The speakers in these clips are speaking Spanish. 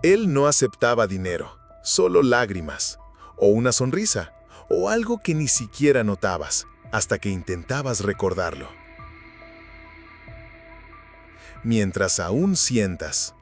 Él no aceptaba dinero, solo lágrimas, o una sonrisa, o algo que ni siquiera notabas, hasta que intentabas recordarlo. Mientras aún sientas.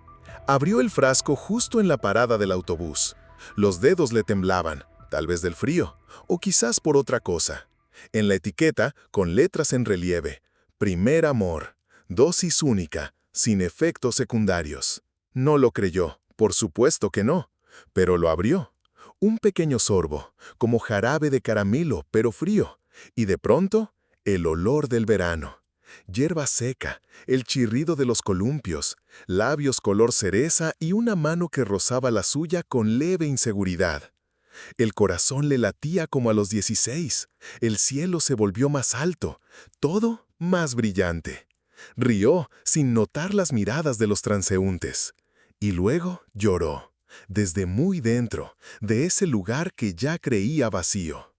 Abrió el frasco justo en la parada del autobús. Los dedos le temblaban, tal vez del frío, o quizás por otra cosa. En la etiqueta, con letras en relieve, primer amor, dosis única, sin efectos secundarios. No lo creyó, por supuesto que no, pero lo abrió. Un pequeño sorbo, como jarabe de caramelo, pero frío, y de pronto, el olor del verano. Hierba seca, el chirrido de los columpios, labios color cereza y una mano que rozaba la suya con leve inseguridad. El corazón le latía como a los 16, el cielo se volvió más alto, todo más brillante. Rió sin notar las miradas de los transeúntes. Y luego lloró, desde muy dentro, de ese lugar que ya creía vacío.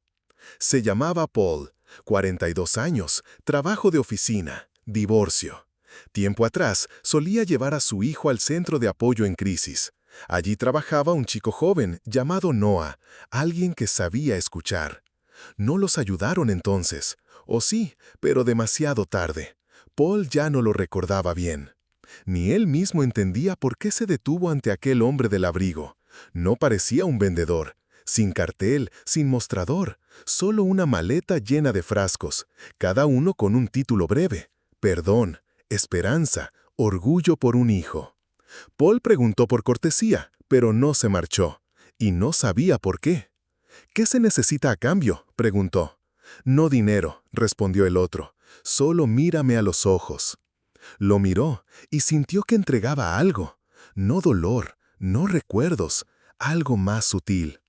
Se llamaba Paul, 42 años, trabajo de oficina, divorcio. Tiempo atrás solía llevar a su hijo al centro de apoyo en crisis. Allí trabajaba un chico joven llamado Noah, alguien que sabía escuchar. No los ayudaron entonces, o sí, pero demasiado tarde. Paul ya no lo recordaba bien. Ni él mismo entendía por qué se detuvo ante aquel hombre del abrigo. No parecía un vendedor, sin cartel, sin mostrador, solo una maleta llena de frascos, cada uno con un título breve: perdón, esperanza, orgullo por un hijo. Paul preguntó por cortesía, pero no se marchó, y no sabía por qué. ¿Qué se necesita a cambio?, preguntó. No dinero, respondió el otro, solo mírame a los ojos. Lo miró y sintió que entregaba algo, no dolor, no recuerdos, algo más sutil.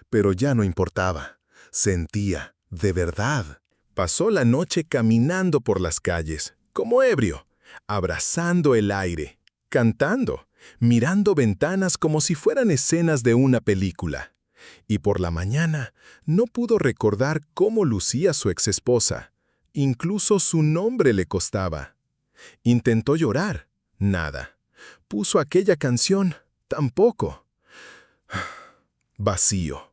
Pero ya no importaba. Sentía, de verdad. Pasó la noche caminando por las calles, como ebrio, abrazando el aire, cantando, mirando ventanas como si fueran escenas de una película. Y por la mañana no pudo recordar cómo lucía su exesposa. Incluso su nombre le costaba. Intentó llorar. Nada. Puso aquella canción. Tampoco. Vacío.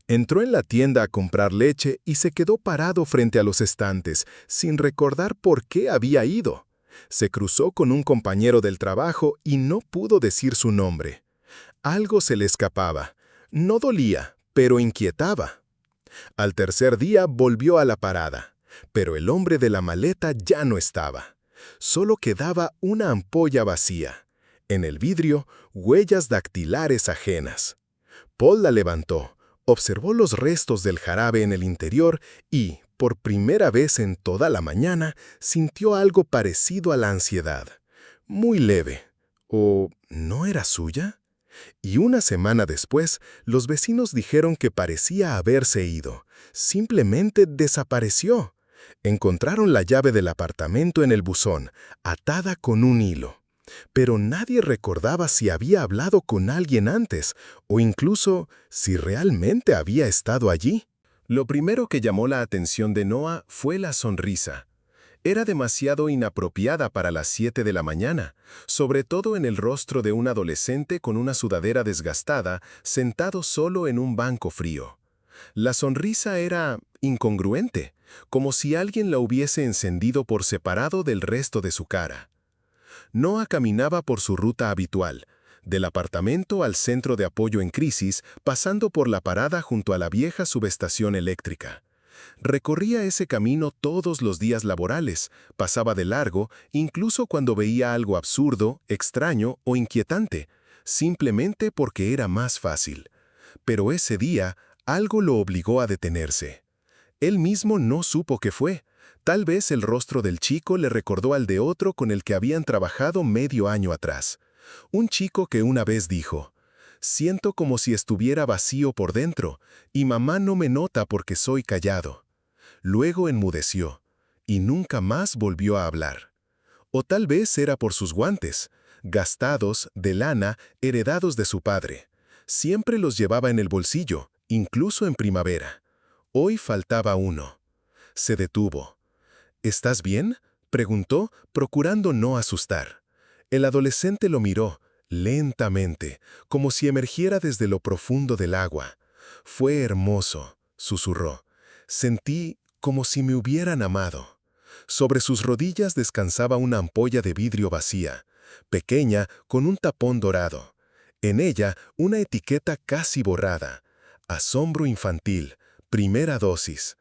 Entró en la tienda a comprar leche y se quedó parado frente a los estantes, sin recordar por qué había ido. Se cruzó con un compañero del trabajo y no pudo decir su nombre. Algo se le escapaba. No dolía, pero inquietaba. Al tercer día volvió a la parada, pero el hombre de la maleta ya no estaba. Solo quedaba una ampolla vacía. En el vidrio, huellas dactilares ajenas. Paul la levantó, observó los restos del jarabe en el interior y, por primera vez en toda la mañana, sintió algo parecido a la ansiedad. Muy leve. ¿O no era suya? Y una semana después, los vecinos dijeron que parecía haberse ido. Simplemente desapareció. Encontraron la llave del apartamento en el buzón, atada con un hilo. Pero nadie recordaba si había hablado con alguien antes, o incluso si realmente había estado allí. Lo primero que llamó la atención de Noah fue la sonrisa. Era demasiado inapropiada para las 7 de la mañana, sobre todo en el rostro de un adolescente con una sudadera desgastada, sentado solo en un banco frío. La sonrisa era incongruente, como si alguien la hubiese encendido por separado del resto de su cara. Noah caminaba por su ruta habitual, del apartamento al centro de apoyo en crisis, pasando por la parada junto a la vieja subestación eléctrica. Recorría ese camino todos los días laborales, pasaba de largo, incluso cuando veía algo absurdo, extraño o inquietante, simplemente porque era más fácil. Pero ese día, algo lo obligó a detenerse. Él mismo no supo qué fue. Tal vez el rostro del chico le recordó al de otro con el que habían trabajado medio año atrás. Un chico que una vez dijo: «Siento como si estuviera vacío por dentro, y mamá no me nota porque soy callado». Luego enmudeció, y nunca más volvió a hablar. O tal vez era por sus guantes, gastados, de lana, heredados de su padre. Siempre los llevaba en el bolsillo, incluso en primavera. Hoy faltaba uno. Se detuvo. «¿Estás bien?», preguntó, procurando no asustar. El adolescente lo miró, lentamente, como si emergiera desde lo profundo del agua. Fue hermoso, susurró. Sentí como si me hubieran amado. Sobre sus rodillas descansaba una ampolla de vidrio vacía, pequeña, con un tapón dorado. En ella, una etiqueta casi borrada. Asombro infantil, primera dosis.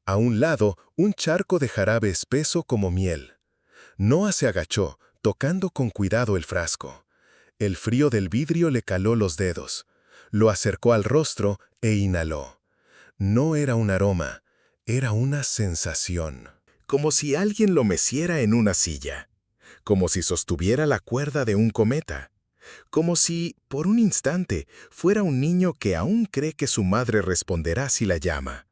A un lado, un charco de jarabe espeso como miel. Noah se agachó, tocando con cuidado el frasco. El frío del vidrio le caló los dedos. Lo acercó al rostro e inhaló. No era un aroma, era una sensación. Como si alguien lo meciera en una silla. Como si sostuviera la cuerda de un cometa. Como si, por un instante, fuera un niño que aún cree que su madre responderá si la llama.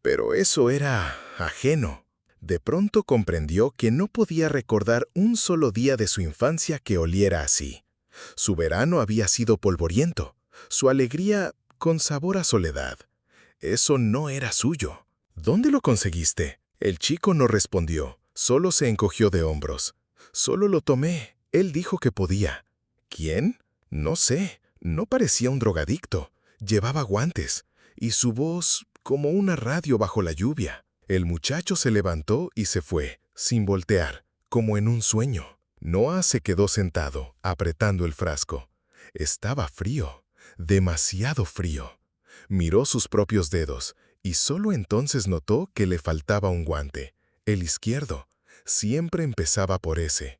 Pero eso era ajeno. De pronto comprendió que no podía recordar un solo día de su infancia que oliera así. Su verano había sido polvoriento, su alegría con sabor a soledad. Eso no era suyo. ¿Dónde lo conseguiste? El chico no respondió, solo se encogió de hombros. Solo lo tomé. Él dijo que podía. ¿Quién? No sé. No parecía un drogadicto. Llevaba guantes. Y su voz como una radio bajo la lluvia. El muchacho se levantó y se fue, sin voltear, como en un sueño. Noah se quedó sentado, apretando el frasco. Estaba frío, demasiado frío. Miró sus propios dedos y solo entonces notó que le faltaba un guante, el izquierdo. Siempre empezaba por ese.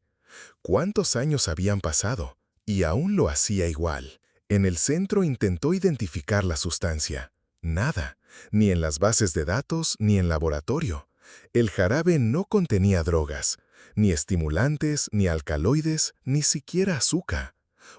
¿Cuántos años habían pasado? Y aún lo hacía igual. En el centro intentó identificar la sustancia. Nada, ni en las bases de datos ni en laboratorio. El jarabe no contenía drogas, ni estimulantes, ni alcaloides, ni siquiera azúcar.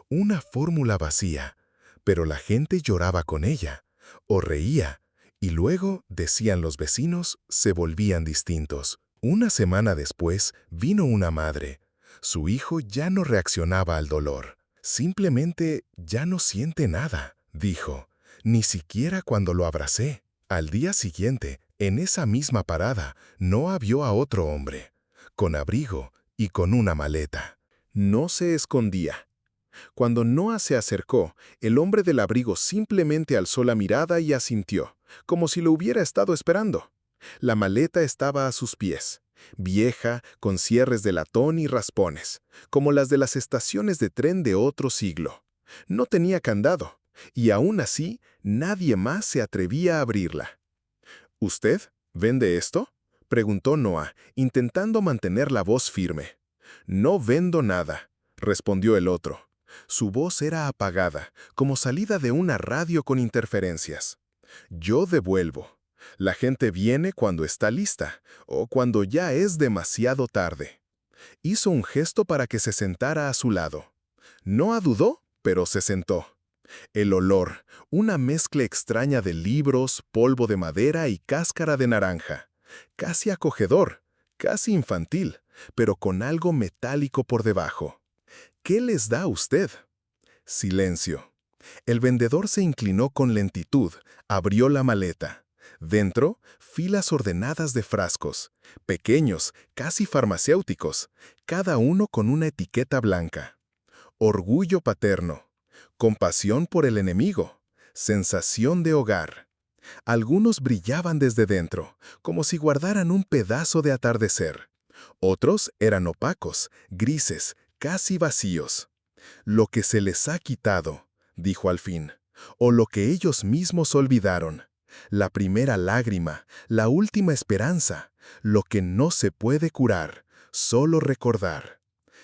Una fórmula vacía. Pero la gente lloraba con ella, o reía, y luego, decían los vecinos, se volvían distintos. Una semana después, vino una madre. Su hijo ya no reaccionaba al dolor. Simplemente ya no siente nada, dijo. Ni siquiera cuando lo abracé. Al día siguiente, en esa misma parada, Noah vio a otro hombre, con abrigo y con una maleta. No se escondía. Cuando Noah se acercó, el hombre del abrigo simplemente alzó la mirada y asintió, como si lo hubiera estado esperando. La maleta estaba a sus pies, vieja, con cierres de latón y raspones, como las de las estaciones de tren de otro siglo. No tenía candado, y aún así nadie más se atrevía a abrirla. ¿Usted vende esto?, preguntó Noah, intentando mantener la voz firme. No vendo nada, respondió el otro. Su voz era apagada, como salida de una radio con interferencias. Yo devuelvo. La gente viene cuando está lista, o cuando ya es demasiado tarde. Hizo un gesto para que se sentara a su lado. No dudó, pero se sentó. El olor, una mezcla extraña de libros, polvo de madera y cáscara de naranja. Casi acogedor, casi infantil, pero con algo metálico por debajo. ¿Qué les da a usted? Silencio. El vendedor se inclinó con lentitud, abrió la maleta. Dentro, filas ordenadas de frascos, pequeños, casi farmacéuticos, cada uno con una etiqueta blanca. Orgullo paterno, compasión por el enemigo, sensación de hogar. Algunos brillaban desde dentro, como si guardaran un pedazo de atardecer. Otros eran opacos, grises, casi vacíos. Lo que se les ha quitado, dijo al fin, o lo que ellos mismos olvidaron. La primera lágrima, la última esperanza, lo que no se puede curar, solo recordar.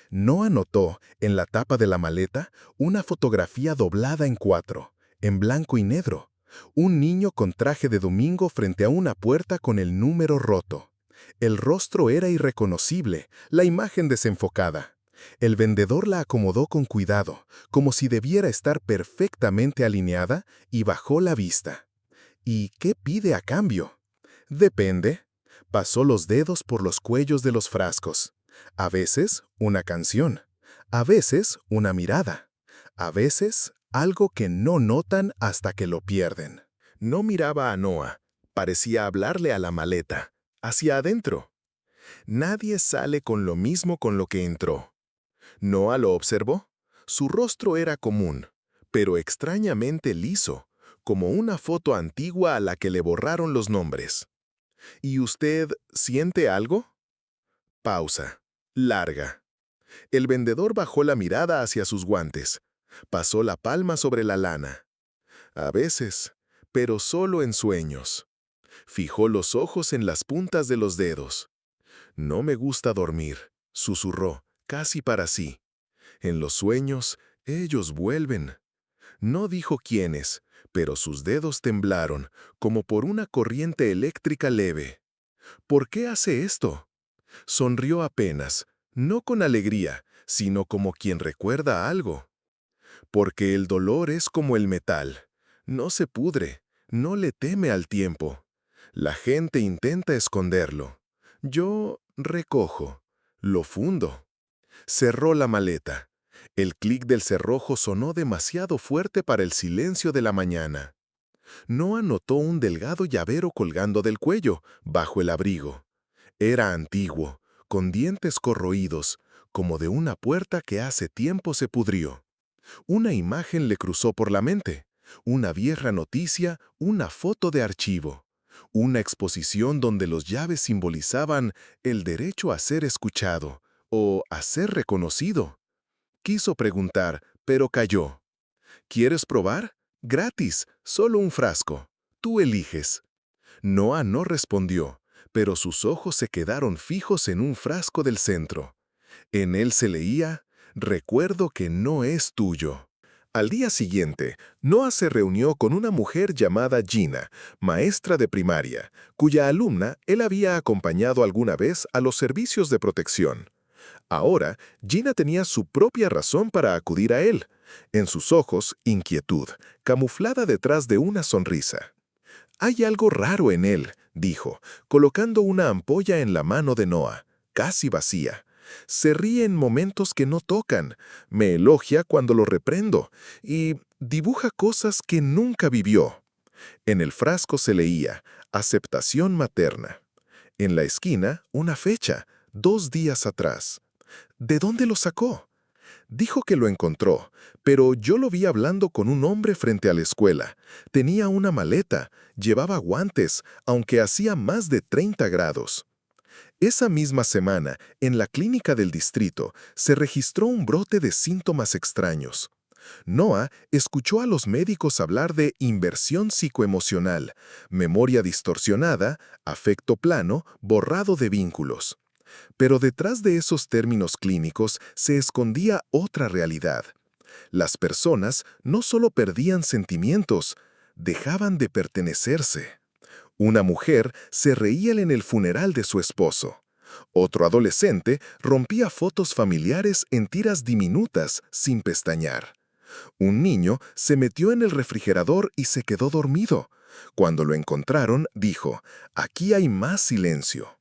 No anotó, en la tapa de la maleta, una fotografía doblada en 4, en blanco y negro. Un niño con traje de domingo frente a una puerta con el número roto. El rostro era irreconocible, la imagen desenfocada. El vendedor la acomodó con cuidado, como si debiera estar perfectamente alineada, y bajó la vista. ¿Y qué pide a cambio? Depende. Pasó los dedos por los cuellos de los frascos. A veces, una canción. A veces, una mirada. A veces, algo que no notan hasta que lo pierden. No miraba a Noah. Parecía hablarle a la maleta, hacia adentro. Nadie sale con lo mismo con lo que entró. Noah lo observó. Su rostro era común, pero extrañamente liso, como una foto antigua a la que le borraron los nombres. ¿Y usted siente algo? Pausa. Larga. El vendedor bajó la mirada hacia sus guantes. Pasó la palma sobre la lana. A veces, pero solo en sueños. Fijó los ojos en las puntas de los dedos. No me gusta dormir, susurró, casi para sí. En los sueños, ellos vuelven. No dijo quiénes, pero sus dedos temblaron, como por una corriente eléctrica leve. ¿Por qué hace esto? Sonrió apenas, no con alegría, sino como quien recuerda algo. Porque el dolor es como el metal. No se pudre, no le teme al tiempo. La gente intenta esconderlo. Yo recojo, lo fundo. Cerró la maleta. El clic del cerrojo sonó demasiado fuerte para el silencio de la mañana. Noah notó un delgado llavero colgando del cuello, bajo el abrigo. Era antiguo, con dientes corroídos, como de una puerta que hace tiempo se pudrió. Una imagen le cruzó por la mente. Una vieja noticia, una foto de archivo. Una exposición donde los llaves simbolizaban el derecho a ser escuchado o a ser reconocido. Quiso preguntar, pero calló. ¿Quieres probar? Gratis, solo un frasco. Tú eliges. Noah no respondió, pero sus ojos se quedaron fijos en un frasco del centro. En él se leía, recuerdo que no es tuyo. Al día siguiente, Noah se reunió con una mujer llamada Gina, maestra de primaria, cuya alumna él había acompañado alguna vez a los servicios de protección. Ahora, Gina tenía su propia razón para acudir a él. En sus ojos, inquietud, camuflada detrás de una sonrisa. Hay algo raro en él, dijo, colocando una ampolla en la mano de Noah, casi vacía. Se ríe en momentos que no tocan, me elogia cuando lo reprendo y dibuja cosas que nunca vivió. En el frasco se leía, aceptación materna. En la esquina, una fecha, 2 días atrás. ¿De dónde lo sacó? Dijo que lo encontró, pero yo lo vi hablando con un hombre frente a la escuela. Tenía una maleta, llevaba guantes, aunque hacía más de 30 grados. Esa misma semana, en la clínica del distrito, se registró un brote de síntomas extraños. Noah escuchó a los médicos hablar de inversión psicoemocional, memoria distorsionada, afecto plano, borrado de vínculos. Pero detrás de esos términos clínicos se escondía otra realidad. Las personas no solo perdían sentimientos, dejaban de pertenecerse. Una mujer se reía en el funeral de su esposo. Otro adolescente rompía fotos familiares en tiras diminutas sin pestañear. Un niño se metió en el refrigerador y se quedó dormido. Cuando lo encontraron, dijo, «Aquí hay más silencio».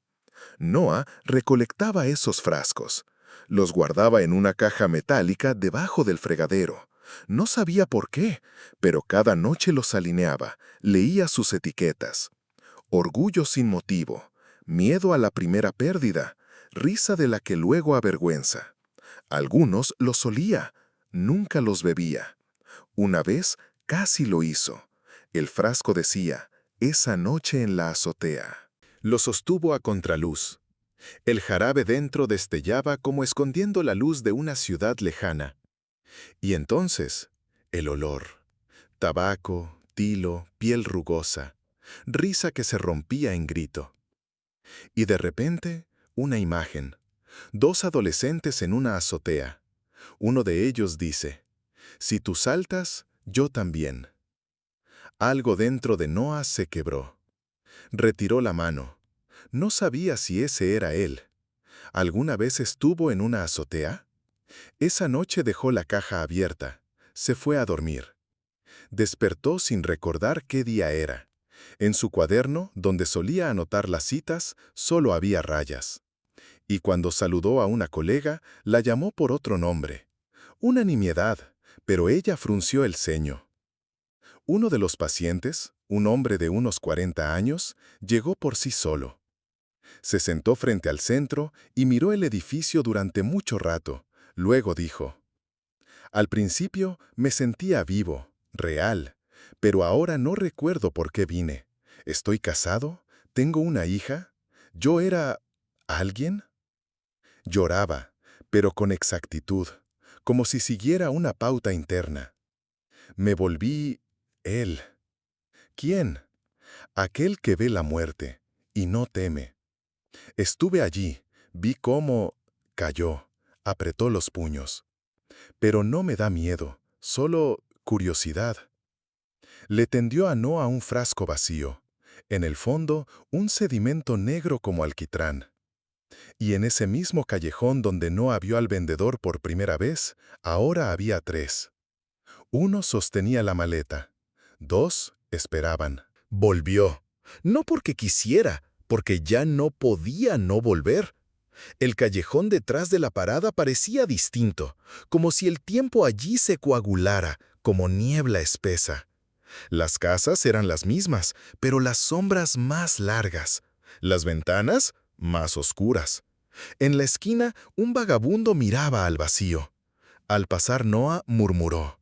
Noah recolectaba esos frascos. Los guardaba en una caja metálica debajo del fregadero. No sabía por qué, pero cada noche los alineaba, leía sus etiquetas. Orgullo sin motivo, miedo a la primera pérdida, risa de la que luego avergüenza. Algunos los olía, nunca los bebía. Una vez casi lo hizo. El frasco decía, esa noche en la azotea. Lo sostuvo a contraluz. El jarabe dentro destellaba como escondiendo la luz de una ciudad lejana. Y entonces, el olor. Tabaco, tilo, piel rugosa, risa que se rompía en grito. Y de repente, una imagen. 2 adolescentes en una azotea. Uno de ellos dice, «Si tú saltas, yo también». Algo dentro de Noah se quebró. Retiró la mano. No sabía si ese era él. ¿Alguna vez estuvo en una azotea? Esa noche dejó la caja abierta. Se fue a dormir. Despertó sin recordar qué día era. En su cuaderno, donde solía anotar las citas, solo había rayas. Y cuando saludó a una colega, la llamó por otro nombre. Una nimiedad, pero ella frunció el ceño. Uno de los pacientes, un hombre de unos 40 años, llegó por sí solo. Se sentó frente al centro y miró el edificio durante mucho rato. Luego dijo, Al principio me sentía vivo, real, pero ahora no recuerdo por qué vine. ¿Estoy casado? ¿Tengo una hija? ¿Yo era alguien? Lloraba, pero con exactitud, como si siguiera una pauta interna. Me volví él. ¿Quién? Aquel que ve la muerte y no teme. Estuve allí, vi cómo cayó, apretó los puños. Pero no me da miedo, solo curiosidad. Le tendió a Noah un frasco vacío. En el fondo, un sedimento negro como alquitrán. Y en ese mismo callejón donde Noah vio al vendedor por primera vez, ahora había 3. Uno sostenía la maleta. 2 esperaban. Volvió. No porque quisiera, porque ya no podía no volver. El callejón detrás de la parada parecía distinto, como si el tiempo allí se coagulara, como niebla espesa. Las casas eran las mismas, pero las sombras más largas. Las ventanas, más oscuras. En la esquina, un vagabundo miraba al vacío. Al pasar Noah murmuró,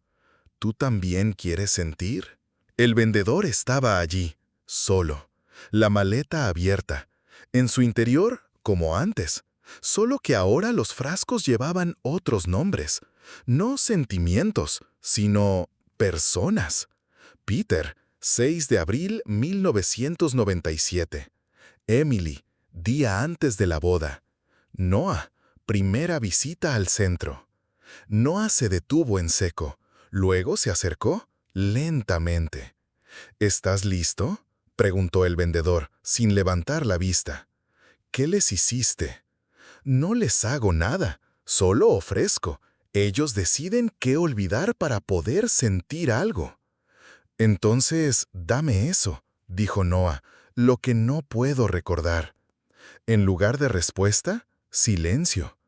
¿tú también quieres sentir? El vendedor estaba allí, solo, la maleta abierta. En su interior, como antes, solo que ahora los frascos llevaban otros nombres. No sentimientos, sino personas. Peter, 6 de abril 1997. Emily, día antes de la boda. Noah, primera visita al centro. Noah se detuvo en seco. Luego se acercó lentamente. ¿Estás listo?, preguntó el vendedor, sin levantar la vista. ¿Qué les hiciste? No les hago nada, solo ofrezco. Ellos deciden qué olvidar para poder sentir algo. Entonces, dame eso, dijo Noah, lo que no puedo recordar. En lugar de respuesta, silencio.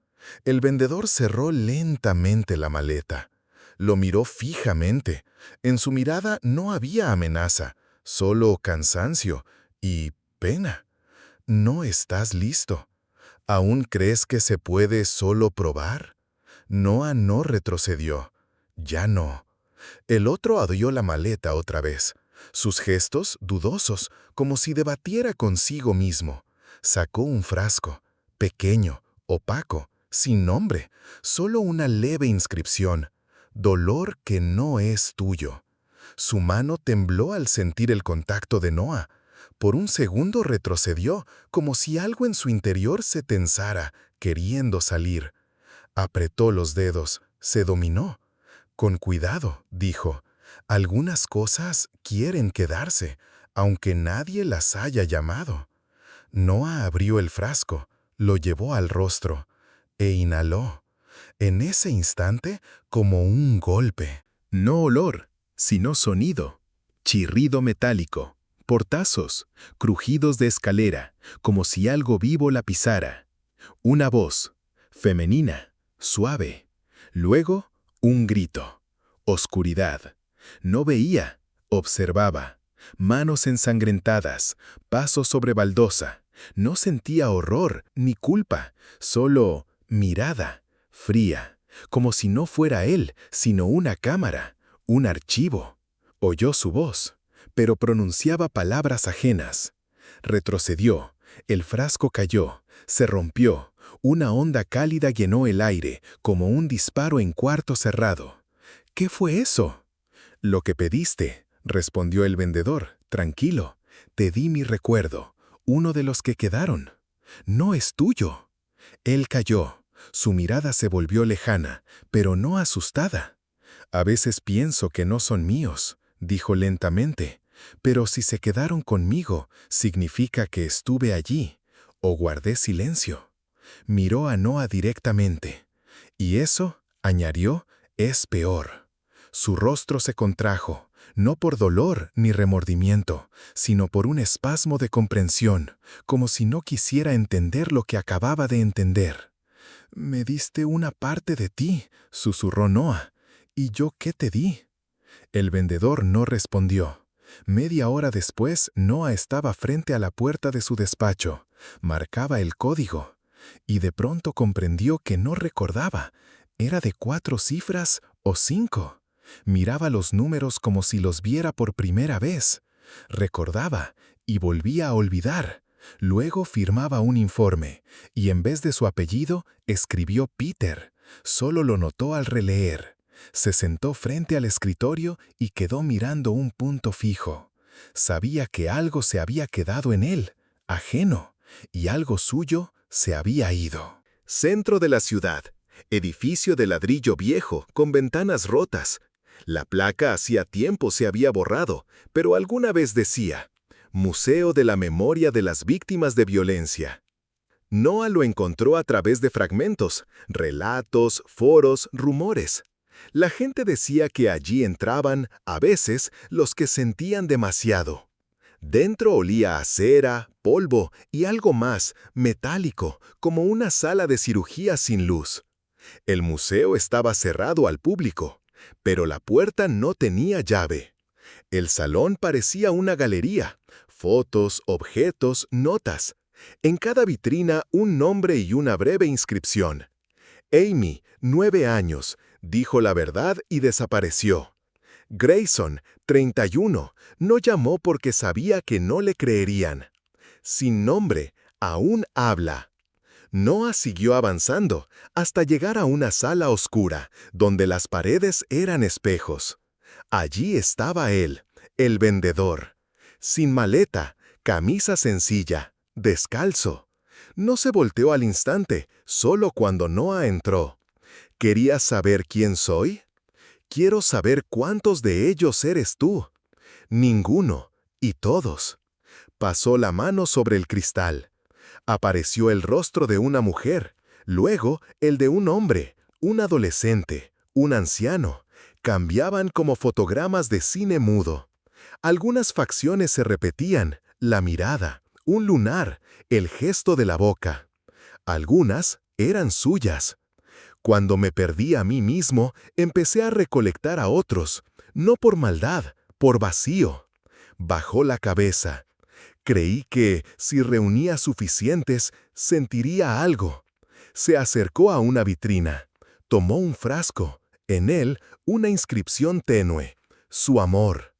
El vendedor cerró lentamente la maleta. Lo miró fijamente. En su mirada no había amenaza, solo cansancio y pena. ¿No estás listo? ¿Aún crees que se puede solo probar? Noah no retrocedió. Ya no. El otro abrió la maleta otra vez. Sus gestos dudosos, como si debatiera consigo mismo. Sacó un frasco, pequeño, opaco, sin nombre, solo una leve inscripción. Dolor que no es tuyo. Su mano tembló al sentir el contacto de Noah. Por un segundo retrocedió, como si algo en su interior se tensara, queriendo salir. Apretó los dedos, se dominó. Con cuidado, dijo. Algunas cosas quieren quedarse, aunque nadie las haya llamado. Noah abrió el frasco, lo llevó al rostro e inhaló. En ese instante, como un golpe. No olor, sino sonido. Chirrido metálico, portazos, crujidos de escalera, como si algo vivo la pisara. Una voz, femenina, suave. Luego, un grito. Oscuridad. No veía, observaba. Manos ensangrentadas, pasos sobre baldosa. No sentía horror ni culpa, solo mirada, fría, como si no fuera él, sino una cámara, un archivo. Oyó su voz, pero pronunciaba palabras ajenas. Retrocedió, el frasco cayó, se rompió, una onda cálida llenó el aire, como un disparo en cuarto cerrado. ¿Qué fue eso? Lo que pediste, respondió el vendedor, tranquilo. Te di mi recuerdo, uno de los que quedaron. No es tuyo. Él cayó. Su mirada se volvió lejana, pero no asustada. A veces pienso que no son míos, dijo lentamente, pero si se quedaron conmigo, significa que estuve allí, o guardé silencio. Miró a Noah directamente. Y eso, añadió, es peor. Su rostro se contrajo, no por dolor ni remordimiento, sino por un espasmo de comprensión, como si no quisiera entender lo que acababa de entender. «Me diste una parte de ti», susurró Noah. «¿Y yo qué te di?» El vendedor no respondió. Media hora después, Noah estaba frente a la puerta de su despacho. Marcaba el código. Y de pronto comprendió que no recordaba. Era de 4 cifras ¿O 5? Miraba los números como si los viera por primera vez. Recordaba y volvía a olvidar. Luego firmaba un informe, y en vez de su apellido, escribió Peter. Solo lo notó al releer. Se sentó frente al escritorio y quedó mirando un punto fijo. Sabía que algo se había quedado en él, ajeno, y algo suyo se había ido. Centro de la ciudad. Edificio de ladrillo viejo, con ventanas rotas. La placa hacía tiempo se había borrado, pero alguna vez decía: Museo de la Memoria de las Víctimas de Violencia. Noah lo encontró a través de fragmentos, relatos, foros, rumores. La gente decía que allí entraban, a veces, los que sentían demasiado. Dentro olía a cera, polvo y algo más, metálico, como una sala de cirugía sin luz. El museo estaba cerrado al público, pero la puerta no tenía llave. El salón parecía una galería, fotos, objetos, notas. En cada vitrina un nombre y una breve inscripción. Amy, 9 años, dijo la verdad y desapareció. Grayson, 31, no llamó porque sabía que no le creerían. Sin nombre, aún habla. Noah siguió avanzando hasta llegar a una sala oscura, donde las paredes eran espejos. Allí estaba él, el vendedor. Sin maleta, camisa sencilla, descalzo. No se volteó al instante, solo cuando Noah entró. ¿Querías saber quién soy? Quiero saber cuántos de ellos eres tú. Ninguno, y todos. Pasó la mano sobre el cristal. Apareció el rostro de una mujer, luego el de un hombre, un adolescente, un anciano. Cambiaban como fotogramas de cine mudo. Algunas facciones se repetían, la mirada, un lunar, el gesto de la boca. Algunas eran suyas. Cuando me perdí a mí mismo, empecé a recolectar a otros, no por maldad, por vacío. Bajó la cabeza. Creí que, si reunía suficientes, sentiría algo. Se acercó a una vitrina. Tomó un frasco. En él, una inscripción tenue. Su amor.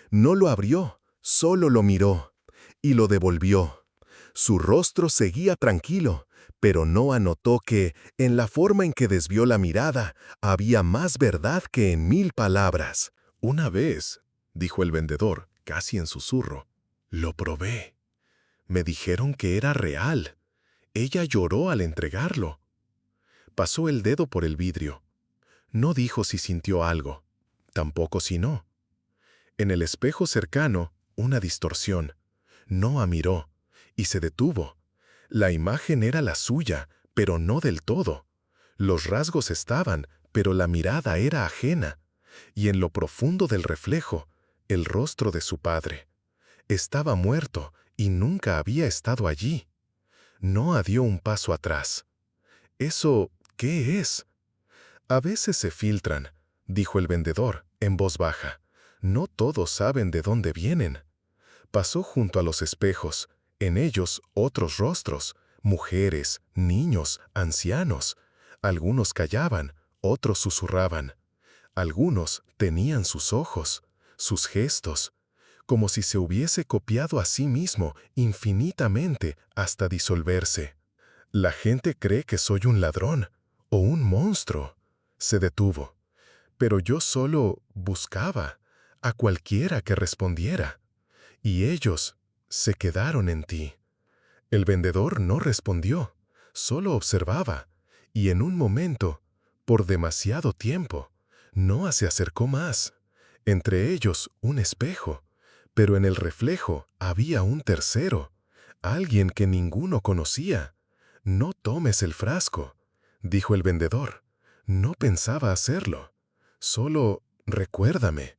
No lo abrió, solo lo miró. Y lo devolvió. Su rostro seguía tranquilo, pero no anotó que, en la forma en que desvió la mirada, había más verdad que en 1000 palabras. Una vez, dijo el vendedor, casi en susurro, lo probé. Me dijeron que era real. Ella lloró al entregarlo. Pasó el dedo por el vidrio. No dijo si sintió algo, tampoco si no. En el espejo cercano, una distorsión. Noah miró, y se detuvo. La imagen era la suya, pero no del todo. Los rasgos estaban, pero la mirada era ajena. Y en lo profundo del reflejo, el rostro de su padre. Estaba muerto y nunca había estado allí. Noah dio un paso atrás. ¿Eso qué es? A veces se filtran, dijo el vendedor, en voz baja. No todos saben de dónde vienen. Pasó junto a los espejos, en ellos otros rostros, mujeres, niños, ancianos. Algunos callaban, otros susurraban. Algunos tenían sus ojos, sus gestos, como si se hubiese copiado a sí mismo infinitamente hasta disolverse. La gente cree que soy un ladrón o un monstruo. Se detuvo. Pero yo solo buscaba a cualquiera que respondiera. Y ellos se quedaron en ti. El vendedor no respondió, solo observaba. Y en un momento, por demasiado tiempo, Noah se acercó más. Entre ellos un espejo. Pero en el reflejo había un tercero, alguien que ninguno conocía. No tomes el frasco, dijo el vendedor. No pensaba hacerlo. Solo recuérdame.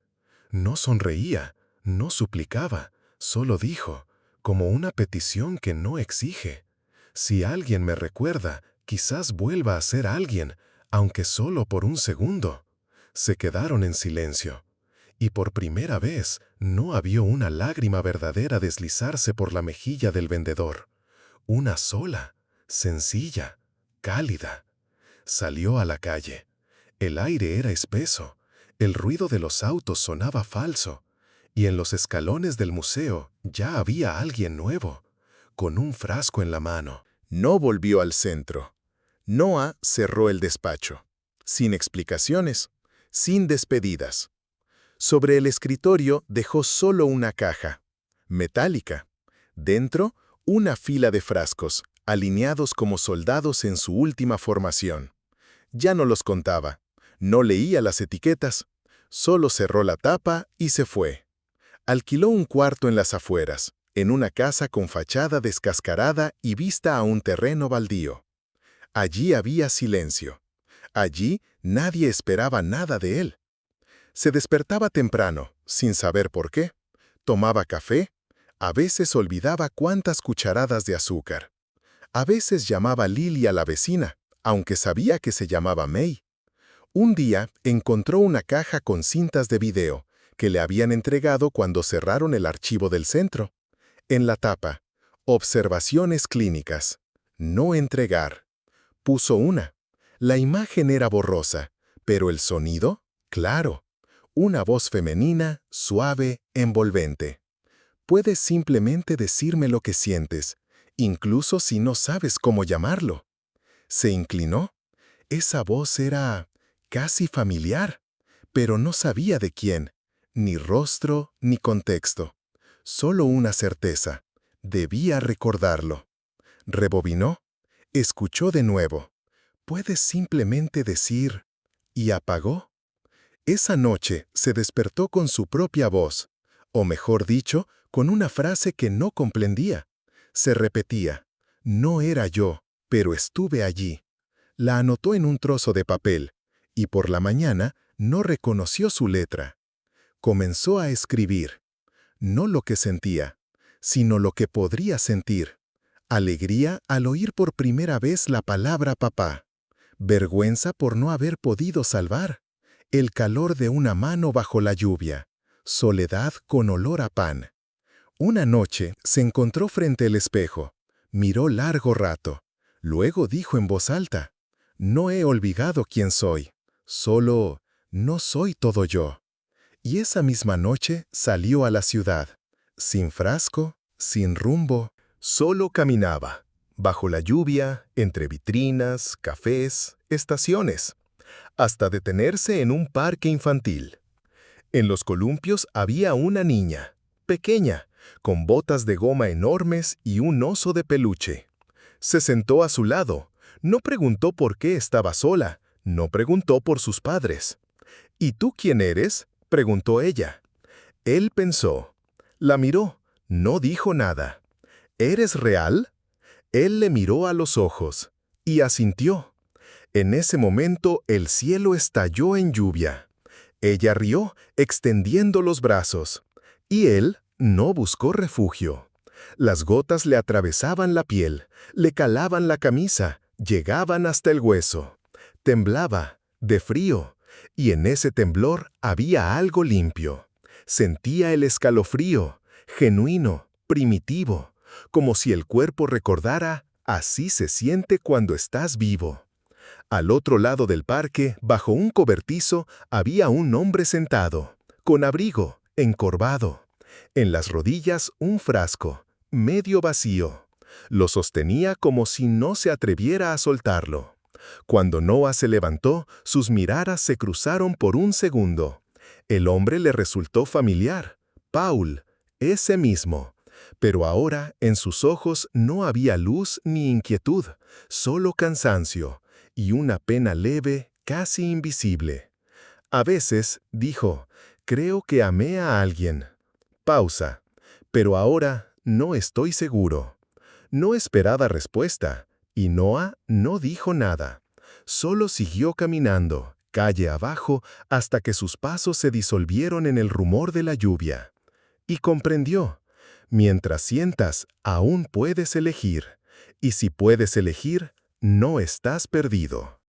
No sonreía, no suplicaba, solo dijo, como una petición que no exige. Si alguien me recuerda, quizás vuelva a ser alguien, aunque solo por un segundo. Se quedaron en silencio. Y por primera vez no vio una lágrima verdadera deslizarse por la mejilla del vendedor. Una sola, sencilla, cálida. Salió a la calle. El aire era espeso, el ruido de los autos sonaba falso, y en los escalones del museo ya había alguien nuevo, con un frasco en la mano. No volvió al centro. Noah cerró el despacho, sin explicaciones, sin despedidas. Sobre el escritorio dejó solo una caja, metálica. Dentro, una fila de frascos, alineados como soldados en su última formación. Ya no los contaba, no leía las etiquetas, solo cerró la tapa y se fue. Alquiló un cuarto en las afueras, en una casa con fachada descascarada y vista a un terreno baldío. Allí había silencio. Allí nadie esperaba nada de él. Se despertaba temprano, sin saber por qué. Tomaba café. A veces olvidaba cuántas cucharadas de azúcar. A veces llamaba Lily a la vecina, aunque sabía que se llamaba May. Un día encontró una caja con cintas de video que le habían entregado cuando cerraron el archivo del centro. En la tapa, observaciones clínicas. No entregar. Puso una. La imagen era borrosa, pero el sonido, claro. Una voz femenina, suave, envolvente. Puedes simplemente decirme lo que sientes, incluso si no sabes cómo llamarlo. Se inclinó. Esa voz era casi familiar, pero no sabía de quién, ni rostro ni contexto. Solo una certeza. Debía recordarlo. Rebobinó. Escuchó de nuevo. Puedes simplemente decir, ¿y apagó? Esa noche se despertó con su propia voz, o mejor dicho, con una frase que no comprendía. Se repetía, no era yo, pero estuve allí. La anotó en un trozo de papel, y por la mañana no reconoció su letra. Comenzó a escribir, no lo que sentía, sino lo que podría sentir. Alegría al oír por primera vez la palabra papá. Vergüenza por no haber podido salvar. El calor de una mano bajo la lluvia. Soledad con olor a pan. Una noche se encontró frente al espejo. Miró largo rato. Luego dijo en voz alta, no he olvidado quién soy. Solo no soy todo yo. Y esa misma noche salió a la ciudad. Sin frasco, sin rumbo. Solo caminaba, bajo la lluvia, entre vitrinas, cafés, estaciones, hasta detenerse en un parque infantil. En los columpios había una niña, pequeña, con botas de goma enormes y un oso de peluche. Se sentó a su lado, no preguntó por qué estaba sola, no preguntó por sus padres. ¿Y tú quién eres?, preguntó ella. Él pensó, la miró, no dijo nada. ¿Eres real? Él le miró a los ojos y asintió. En ese momento el cielo estalló en lluvia. Ella rió, extendiendo los brazos. Y él no buscó refugio. Las gotas le atravesaban la piel, le calaban la camisa, llegaban hasta el hueso. Temblaba, de frío, y en ese temblor había algo limpio. Sentía el escalofrío, genuino, primitivo. Como si el cuerpo recordara, así se siente cuando estás vivo. Al otro lado del parque, bajo un cobertizo, había un hombre sentado, con abrigo, encorvado. En las rodillas un frasco, medio vacío. Lo sostenía como si no se atreviera a soltarlo. Cuando Noah se levantó, sus miradas se cruzaron por un segundo. El hombre le resultó familiar. Paul, ese mismo. Pero ahora en sus ojos no había luz ni inquietud, solo cansancio y una pena leve, casi invisible. A veces, dijo, creo que amé a alguien. Pausa. Pero ahora no estoy seguro. No esperaba respuesta, y Noah no dijo nada. Solo siguió caminando, calle abajo, hasta que sus pasos se disolvieron en el rumor de la lluvia. Y comprendió. Mientras sientas, aún puedes elegir. Y si puedes elegir, no estás perdido.